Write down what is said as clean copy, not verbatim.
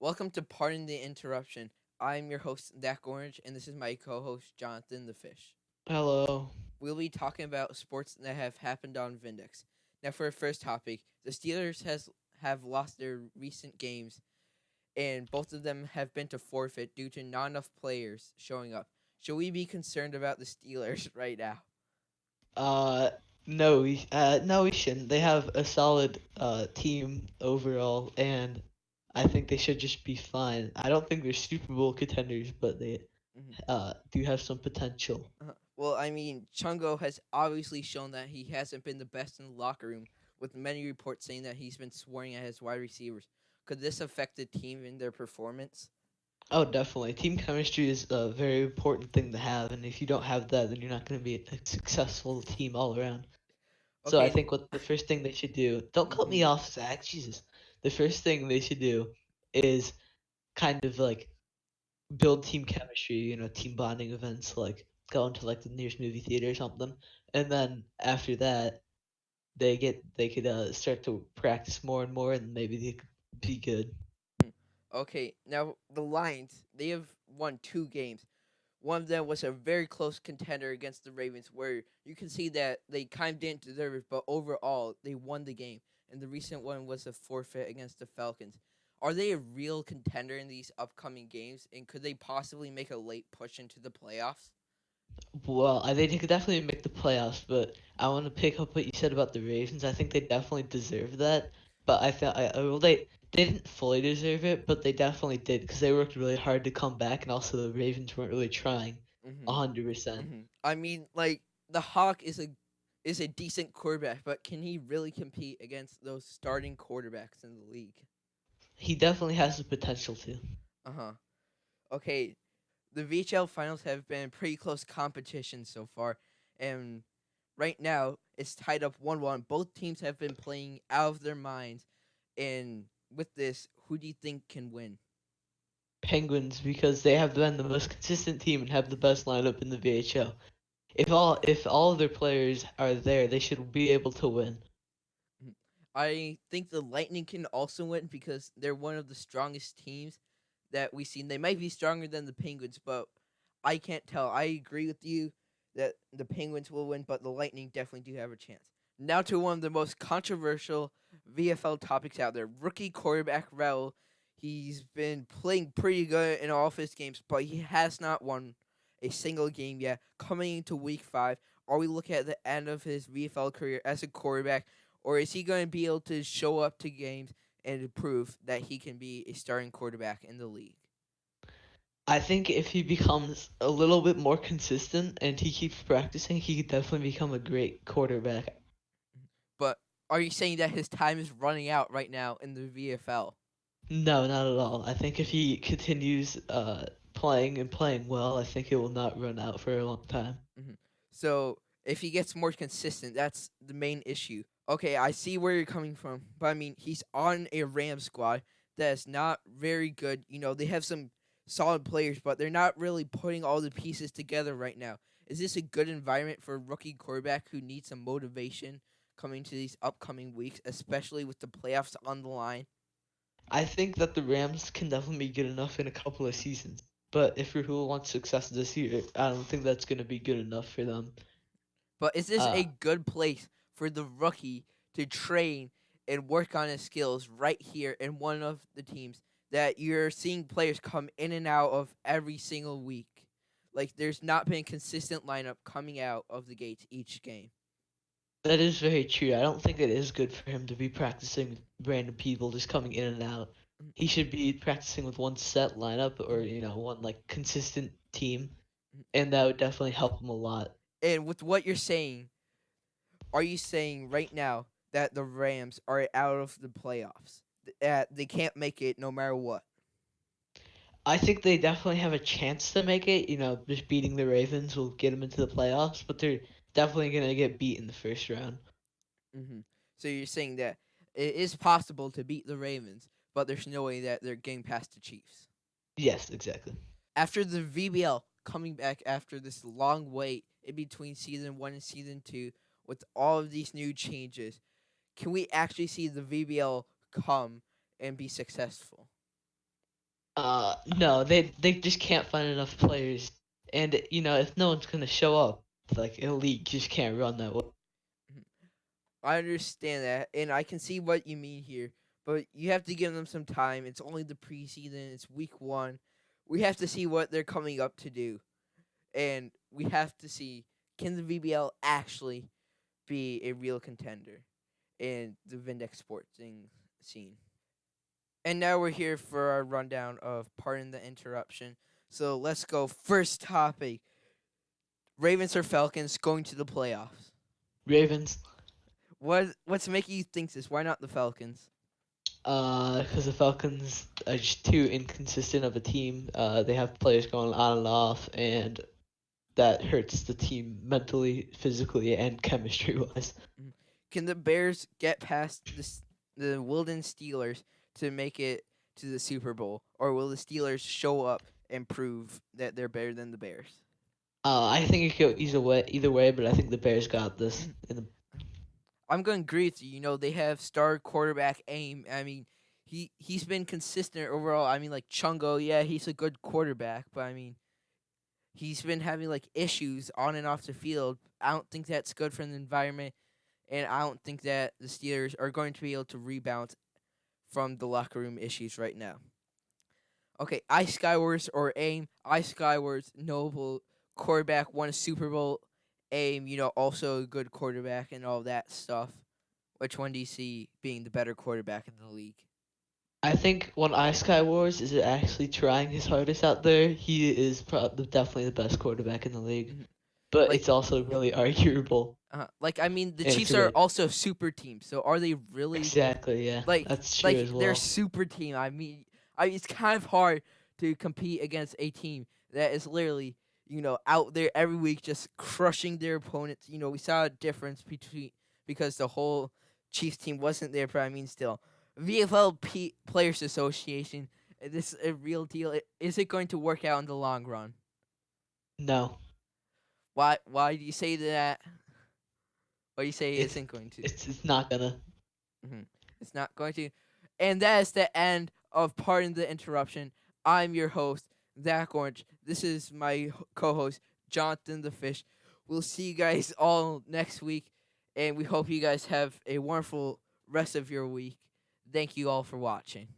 Welcome to Pardon the Interruption. I'm your host, Zacorange, and this is my co host, Jonathonthefish. Hello. We'll be talking about sports that have happened on Vindex. Now, for our first topic, the have lost their recent games, and both of them have been to forfeit due to not enough players showing up. Should we be concerned about the Steelers right now? Uh, no, we shouldn't. They have a solid team overall, and I think they should just be fine. I don't think they're Super Bowl contenders, but they Mhm. do have some potential. Well, I mean, Chungo has obviously shown that he hasn't been the best in the locker room, with many reports saying that he's been swearing at his wide receivers. Could this affect the team in their performance? Oh, definitely. Team chemistry is a very important thing to have, and if you don't have that, then you're not going to be a successful team all around. So I Okay. think what the first thing they should do, don't cut Mm-hmm. me off, Zach. Jesus. The first thing they should do is kind of like build team chemistry, team bonding events, like going to like the nearest movie theater or something. And then after that, they could start to practice more and more, and maybe they could be good. Okay. Now the Lions, they have won 2 games. One of them was a very close contender against the Ravens, where you can see that they kind of didn't deserve it, but overall they won the game. And the recent one was a forfeit against the Falcons. Are they a real contender in these upcoming games, and could they possibly make a late push into the playoffs? Well, I think they could definitely make the playoffs, but I want to pick up what you said about the Ravens. I think they definitely deserve that, but I felt well, they didn't fully deserve it, but they definitely did because they worked really hard to come back, and also the Ravens weren't really trying Mm-hmm. 100%. Mm-hmm. I mean, like the Hawk is a decent quarterback, but can he really compete against those starting quarterbacks in the league? He definitely has the potential to. Uh huh. Okay, the VHL Finals have been pretty close competition so far, and right now it's tied up 1-1. Both teams have been playing out of their minds, and with this, who do you think can win? Penguins because they have been the most consistent team and have the best lineup in the VHL. If all of their players are there, they should be able to win. Mhm. I think the Lightning can also win because they're one of the strongest teams that we've seen. They might be stronger than the Penguins, but I can't tell. I agree with you that the Penguins will win, but the Lightning definitely do have a chance. Now to one of the most controversial VFL topics out there. Rookie quarterback Raul. He's been playing pretty good in all of his games, but he has not won a single game yet. Coming into week 5, are we looking at the end of his VFL career as a quarterback, or is he going to be able to show up to games and prove that he can be a starting quarterback in the league? I think if he becomes a little bit more consistent and he keeps practicing, he could definitely become a great quarterback. But are you saying that his time is running out right now in the VFL? No, not at all. I think if he continues playing and playing well, I think it will not run out for a long time. Hmm. So if he gets more consistent, that's the main issue. Okay, I see where you're coming from, but I mean, he's on a Ram squad that is not very good. You know, they have some solid players, but they're not really putting all the pieces together right now. Is this a good environment for a rookie quarterback who needs some motivation coming to these upcoming weeks, especially with the playoffs on the line? I think that the Rams can definitely be good enough in a couple of seasons. But if Rahul wants success this year, I don't think that's going to be good enough for them. But is this Uh, a good place for the rookie to train and work on his skills right here in one of the teams that you're seeing players come in and out of every single week? Like there's not been a consistent lineup coming out of the gates each game. that is very true. I don't think it is good for him to be practicing with random people just coming in and out. He should be practicing with one set lineup or, one like consistent team, and that would definitely help him a lot. And with what you're saying, are you saying right now that the Rams are out of the playoffs? That they can't make it no matter what? I think they definitely have a chance to make it. Just beating the Ravens will get them into the playoffs, but they're definitely going to get beat in the first round. Hmm. So you're saying that it is possible to beat the Ravens, but there's no way that they're getting past the Chiefs. Yes, exactly. After the VBL coming back after this long wait in between season 1 and season 2 with all of these new changes, can we actually see the VBL come and be successful? No, they just can't find enough players, and if no one's gonna show up, like a league just can't run that way. Mhm. I understand that, and I can see what you mean here. But you have to give them some time. It's only the preseason. It's week 1. We have to see what they're coming up to do, and we have to see, can the VBL actually be a real contender in the Vindex sporting scene. And now we're here for our rundown of Pardon the Interruption. So let's go. First topic: Ravens or Falcons going to the playoffs? Ravens, What's making you think this? Why not the Falcons? because the Falcons are just too inconsistent of a team. They have players going on and off, and that hurts the team mentally, physically, and chemistry wise. Mhm. Can the Bears get past the Wilden Steelers to make it to the Super Bowl, or will the Steelers show up and prove that they're better than the Bears? I think it could go either way, but I think the Bears got this. I'm going to agree with you. You know, they have star quarterback Aim. I mean, he's been consistent overall. I mean, like Chungo, yeah, he's a good quarterback, but I mean, he's been having like issues on and off the field. I don't think that's good for the environment, and I don't think that the Steelers are going to be able to rebound from the locker room issues right now. Okay, Ice Skywars or Aim. Ice Skywars, noble quarterback, won a Super Bowl. Aim, also a good quarterback and all that stuff. Which one do you see being the better quarterback in the league? I think when Sky Wars is actually trying his hardest out there, he is definitely the best quarterback in the league. Mhm. But Like, it's also really arguable, I mean, the and it's Chiefs a are really also a super team. So are they really exactly yeah, like that's true like as they're a well. super team? I mean, it's kind of hard to compete against a team that is literally out there every week just crushing their opponents. We saw a difference between because the whole Chiefs team wasn't there, but I mean, still, VFL Players Association. This is a real deal. Is it going to work out in the long run? No, Why do you say that? Why do you say it it's isn't going to? it's not gonna. Hmm. It's not going to. And that is the end of Pardon the Interruption. I'm your host, Zach Orange. This is my co host, Jonathan the Fish. We'll see you guys all next week, and we hope you guys have a wonderful rest of your week. Thank you all for watching.